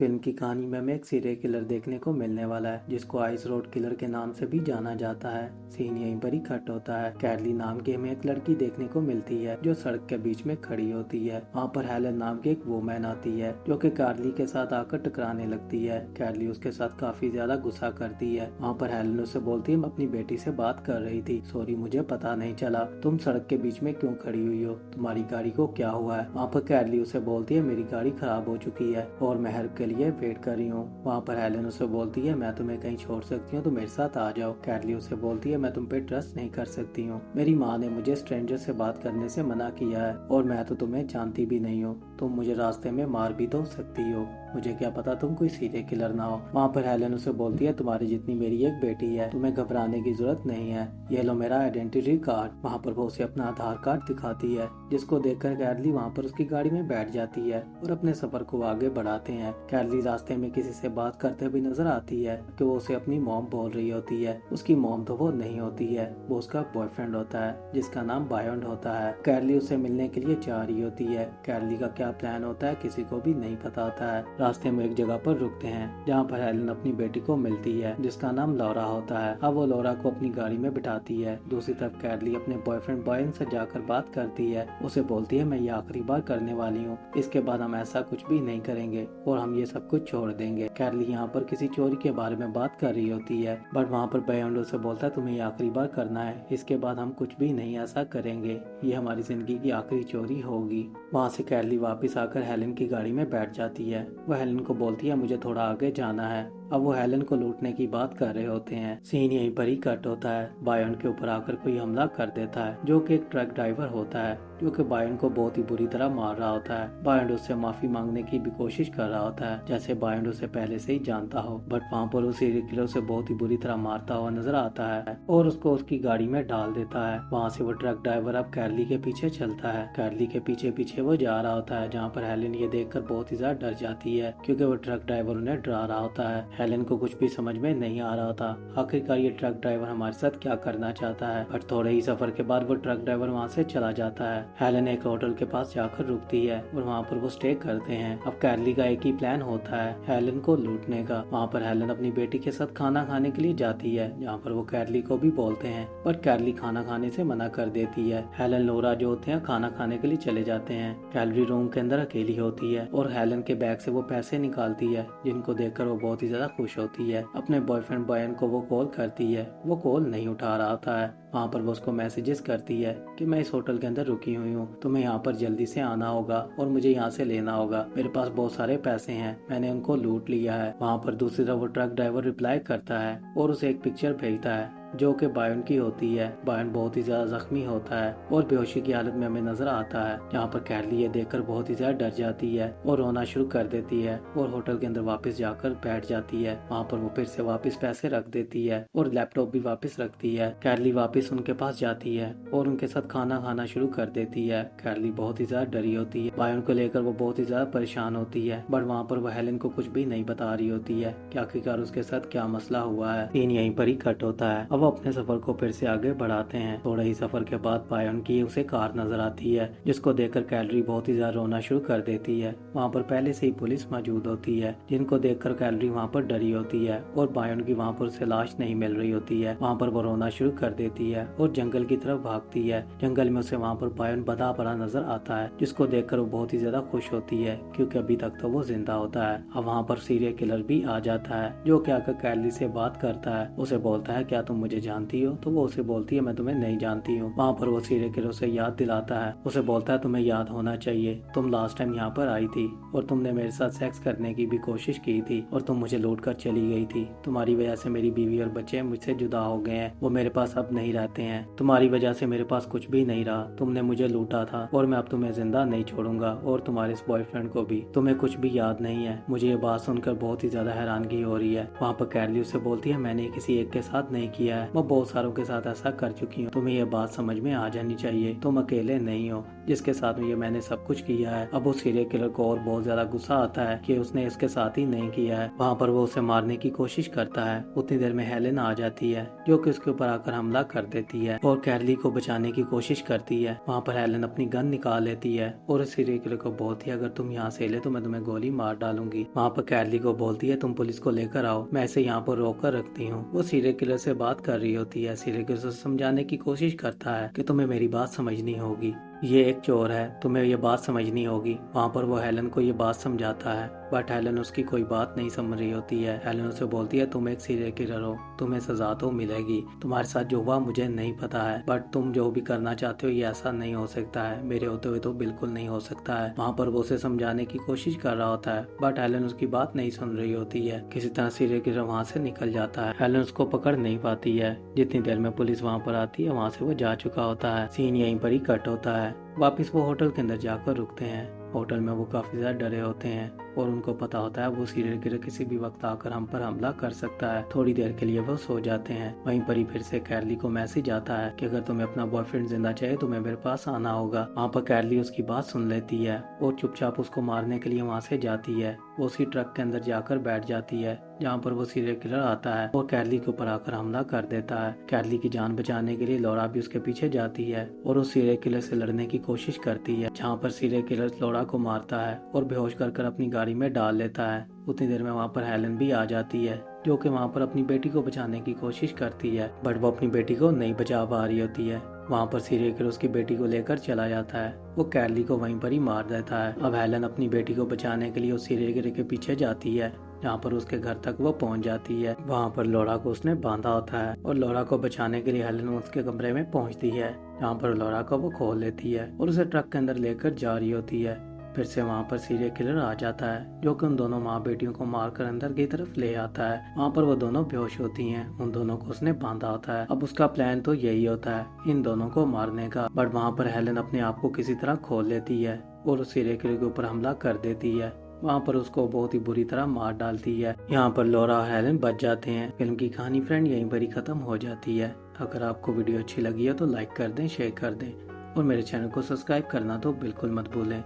Film की कहानी में हमें एक सीरियल किलर देखने को मिलने वाला है जिसको आइस रोड किलर के नाम से भी जाना जाता है। सीन यहीं पर ही कट होता है। कैरली नाम की हमें एक लड़की देखने को मिलती है जो सड़क के बीच में खड़ी होती है। वहाँ पर हेलन नाम की एक वुमेन आती है जो कि कैरली के साथ आकर टकराने लगती है। कैरली उसके साथ काफी ज्यादा गुस्सा करती है। वहाँ पर हेलन उससे बोलती है मैं अपनी बेटी से बात कर रही थी, सॉरी मुझे पता नहीं चला, तुम सड़क के बीच में क्यों खड़ी हुई हो, तुम्हारी गाड़ी को क्या हुआ है। वहाँ पर कैरली उसे बोलती है मेरी गाड़ी खराब हो चुकी है और मैं हेल्प के लिए वेट कर रही हूँ। वहाँ पर हेलन उसे बोलती है मैं तुम्हें कहीं छोड़ सकती हूँ तो मेरे साथ आ जाओ। कैरली उसे बोलती है मैं तुम पे ट्रस्ट नहीं कर सकती हूँ, मेरी माँ ने मुझे स्ट्रेंजर से बात करने से मना किया है और मैं तो तुम्हें जानती भी नहीं हूँ, तुम मुझे रास्ते में मार भी तो सकती हो, मुझे क्या पता तुम कोई सीरियल किलर ना हो। वहाँ पर हेलन उसे बोलती है तुम्हारी जितनी मेरी एक बेटी है, तुम्हें घबराने की जरूरत नहीं है, ये लो मेरा आइडेंटिटी कार्ड। वहाँ पर वो उसे अपना आधार कार्ड दिखाती है जिसको देखकर कैरली वहाँ पर उसकी गाड़ी में बैठ जाती है और अपने सफर को आगे बढ़ाते हैं। कैरली रास्ते में किसी से बात करते हुए नजर आती है कि वो उसे अपनी मॉम बोल रही होती है। उसकी मॉम तो वो नहीं होती है, वो उसका बॉयफ्रेंड होता है जिसका नाम बायोंड होता है। कैरली उसे मिलने के लिए जा रही होती है। कैरली का क्या प्लान होता है किसी को भी नहीं पता होता है। रास्ते में एक जगह पर रुकते हैं जहाँ पर हेलन अपनी बेटी को मिलती है जिसका नाम लौरा होता है। अब वो लौरा को अपनी गाड़ी में बिठाती है। दूसरी तरफ कैरली अपने बॉयफ्रेंड बायन से जाकर बात करती है। उसे बोलती है मैं ये आखिरी बार करने वाली हूँ, इसके बाद हम ऐसा कुछ भी नहीं करेंगे और हम ये सब कुछ छोड़ देंगे। कैरली यहाँ पर किसी चोरी के बारे में बात कर रही होती है बट वहाँ पर बायन उसे बोलता है तुम्हें ये आखिरी बार करना है, इसके बाद हम कुछ भी नहीं ऐसा करेंगे, ये हमारी जिंदगी की आखिरी चोरी होगी। वहाँ से कैरली वापस आकर हेलन की गाड़ी में बैठ जाती है। वह हेलन को बोलती है मुझे थोड़ा आगे जाना है। अब वो हेलन को लूटने की बात कर रहे होते हैं। सीन यहीं पर ही कट होता है। बायोन के ऊपर आकर कोई हमला कर देता है जो कि एक ट्रक ड्राइवर होता है जो कि बायोन को बहुत ही बुरी तरह मार रहा होता है। बायोन उससे माफी मांगने की भी कोशिश कर रहा होता है जैसे बायोन उसे पहले से ही जानता हो, बट वहाँ पर उसे सीरियल उसे बहुत ही बुरी तरह मारता हुआ नजर आता है और उसको उसकी गाड़ी में डाल देता है। वहाँ से वो ट्रक ड्राइवर अब कैरली के पीछे चलता है। कैरली के पीछे पीछे वो जा रहा होता है जहाँ पर हेलन ये देखकर बहुत ही ज्यादा डर जाती है क्योंकि वो ट्रक ड्राइवर उन्हें डरा रहा होता है। हेलन को कुछ भी समझ में नहीं आ रहा था आखिरकार ये ट्रक ड्राइवर हमारे साथ क्या करना चाहता है, बट थोड़े ही सफर के बाद वो ट्रक ड्राइवर वहाँ से चला जाता है। हेलन एक होटल के पास जाकर रुकती है और वहाँ पर वो स्टे करते हैं। अब कैरली का एक ही प्लान होता है हेलन को लूटने का। वहाँ पर हेलन अपनी बेटी के साथ खाना खाने के लिए जाती है जहाँ पर वो कैरली को भी बोलते हैं बट कैरली खाना खाने से मना कर देती है। हेलन लोरा जो होते हैं खाना खाने के लिए चले जाते हैं। कैरली रूम के अंदर अकेली होती है और हेलन के बैग से वो पैसे निकालती है जिनको देखकर वो बहुत ही ज्यादा खुश होती है। अपने बॉयफ्रेंड बायन को वो कॉल करती है, वो कॉल नहीं उठा रहा होता है। वहाँ पर वो उसको मैसेजेस करती है कि मैं इस होटल के अंदर रुकी हुई हूँ, तुम्हें यहाँ पर जल्दी से आना होगा और मुझे यहाँ से लेना होगा, मेरे पास बहुत सारे पैसे हैं, मैंने उनको लूट लिया है। वहाँ पर दूसरी तरफ वो ट्रक ड्राइवर रिप्लाई करता है और उसे एक पिक्चर भेजता है जो कि बायन की होती है। बायन बहुत ही ज्यादा जख्मी होता है और बेहोशी की हालत में हमें नजर आता है जहाँ पर कैरली ये देखकर बहुत ही ज्यादा डर जाती है और रोना शुरू कर देती है और होटल के अंदर वापस जाकर बैठ जाती है। वहाँ पर वो फिर से वापस पैसे रख देती है और लैपटॉप भी वापस रखती है। कैरली वापस उनके पास जाती है और उनके साथ खाना खाना शुरू कर देती है। कैरली बहुत ही ज्यादा डरी होती है, बायन को लेकर वो बहुत ही ज्यादा परेशान होती है बट वहाँ पर वो हेलन को कुछ भी नहीं बता रही होती है कि आखिरकार उसके साथ क्या मसला हुआ है। सीन यहीं पर ही कट होता है। वो अपने सफर को फिर से आगे बढ़ाते हैं। थोड़े ही सफर के बाद बायोन की उसे कार नजर आती है जिसको देखकर कैलरी बहुत ही ज्यादा रोना शुरू कर देती है। वहाँ पर पहले से ही पुलिस मौजूद होती है जिनको देखकर कैलरी वहाँ पर डरी होती है और बायोन की वहाँ पर उसे लाश नहीं मिल रही होती है। वहाँ पर वो रोना शुरू कर देती है और जंगल की तरफ भागती है। जंगल में उसे वहाँ पर बायोन बंधा पड़ा नजर आता है जिसको देखकर वो बहुत ही ज्यादा खुश होती है क्योंकि अभी तक तो वो जिंदा होता है। अब वहाँ पर सीरियल किलर भी आ जाता है जो कि आकर कैलरी से बात करता है। उसे बोलता है क्या तुम मुझे जानती हो, तो वो उसे बोलती है मैं तुम्हें नहीं जानती हूँ। वहाँ पर वो सीरियल किलर उसे याद दिलाता है। उसे बोलता है तुम्हें याद होना चाहिए, तुम लास्ट टाइम यहाँ पर आई थी और तुमने मेरे साथ सेक्स करने की भी कोशिश की थी और तुम मुझे लूट कर चली गई थी। तुम्हारी वजह से मेरी बीवी और बच्चे मुझसे जुदा हो गए हैं, वो मेरे पास अब नहीं रहते हैं। तुम्हारी वजह से मेरे पास कुछ भी नहीं रहा, तुमने मुझे लूटा था और मैं अब तुम्हें जिंदा नहीं छोड़ूंगा और तुम्हारे इस बॉयफ्रेंड को भी। तुम्हें कुछ भी याद नहीं है। मुझे ये बात सुनकर बहुत ही ज्यादा हैरानगी हो रही है। वहाँ पर कैरली उसे बोलती है मैंने किसी एक के साथ नहीं किया है, है, मैं बहुत सारों के साथ ऐसा कर चुकी हूँ, तुम्हें ये बात समझ में आ जानी चाहिए, तुम अकेले नहीं हो जिसके साथ ये मैंने सब कुछ किया है। अब उस सीरियल किलर को और बहुत ज्यादा गुस्सा आता है कि उसने इसके साथ ही नहीं किया है। वहाँ पर वो उसे मारने की कोशिश करता है। उतनी देर में हेलेन आ जाती है जो कि उसके ऊपर आकर हमला कर देती है और कैरली को बचाने की कोशिश करती है। वहाँ पर हेलेन अपनी गन निकाल लेती है और उस सीरियल किलर को बोलती है अगर तुम यहाँ से हिले तो मैं तुम्हें गोली मार डालूंगी। वहाँ पर कैरली को बोलती है तुम पुलिस को लेकर आओ, मैं इसे यहाँ पर रोक कर रखती हूँ। वो सीरियल किलर से बात कर रही होती है। सीरियल किलर से समझाने की कोशिश करता है कि तुम्हें मेरी बात समझनी होगी, ये एक चोर है, तुम्हें ये बात समझनी होगी। वहाँ पर वो हेलन को ये बात समझाता है बट हेलन उसकी कोई बात नहीं समझ रही होती है। हेलन उसे बोलती है तुम एक सीरियल किलर हो, तुम्हें सजा तो मिलेगी, तुम्हारे साथ जो हुआ मुझे नहीं पता है बट तुम जो भी करना चाहते हो ये ऐसा नहीं हो सकता है, मेरे होते हुए तो बिल्कुल नहीं हो सकता है। वहाँ पर वो उसे समझाने की कोशिश कर रहा होता है बट हेलन उसकी बात नहीं सुन रही होती है। किसी तरह सीरियल किलर वहाँ से निकल जाता है। हेलन उसको पकड़ नहीं पाती है। जितनी देर में पुलिस वहाँ पर आती है वहाँ से वो जा चुका होता है। सीन यहीं पर ही कट होता है। वापिस वो होटल के अंदर जाकर रुकते हैं। होटल में वो काफी ज्यादा डरे होते हैं और उनको पता होता है वो सीरियल किलर किसी भी वक्त आकर हम पर हमला कर सकता है। थोड़ी देर के लिए वो सो जाते हैं। वहीं पर ही फिर से कैरली को मैसेज आता है कि अगर तुम्हें अपना बॉयफ्रेंड जिंदा चाहिए तुम्हें मेरे पास आना होगा। वहाँ पर कैरली उसकी बात सुन लेती है और चुपचाप उसको मारने के लिए वहाँ से जाती है। वो उसी ट्रक के अंदर जाकर बैठ जाती है जहाँ पर वो सीरियल किलर आता है और कैरली के ऊपर आकर हमला कर देता है। कैरली की जान बचाने के लिए लौरा भी उसके पीछे जाती है और उस सीरियल किलर से लड़ने की कोशिश करती है। जहाँ पर सीरियल किलर लौरा को मारता है और बेहोश कर अपनी गाड़ी में डाल लेता है। उतनी देर में वहाँ पर हेलन भी आ जाती है जो कि वहाँ पर अपनी बेटी को बचाने की कोशिश करती है बट वो अपनी बेटी को नहीं बचा पा रही होती है। वहाँ पर सीरियल किलर उसकी बेटी को लेकर चला जाता है। वो कैरली को वहीं पर ही मार देता है। अब हेलन अपनी बेटी को बचाने के लिए उस सीरियल किलर के पीछे जाती है जहाँ पर उसके घर तक वो पहुँच जाती है। वहाँ पर लौरा को उसने बांधा होता है और लौरा को बचाने के लिए हेलन उसके कमरे में पहुँचती है जहाँ पर लौरा को वो खोल लेती है और उसे ट्रक के अंदर लेकर जा रही होती है। फिर से वहाँ पर सीरियल किलर आ जाता है जो कि उन दोनों माँ बेटियों को मारकर अंदर की तरफ ले आता है। वहाँ पर वो दोनों बेहोश होती हैं। उन दोनों को उसने बांधा होता है। अब उसका प्लान तो यही होता है इन दोनों को मारने का बट वहाँ पर हेलन अपने आप को किसी तरह खोल लेती है और उस सीरियल किलर के ऊपर हमला कर देती है। वहाँ पर उसको बहुत ही बुरी तरह मार डालती है। यहाँ पर लौरा और हेलन बच जाते हैं। फिल्म की कहानी फ्रेंड यहीं पर ही खत्म हो जाती है। अगर आपको वीडियो अच्छी लगी है तो लाइक कर दें, शेयर कर दें और मेरे चैनल को सब्सक्राइब करना तो बिल्कुल मत भूलें।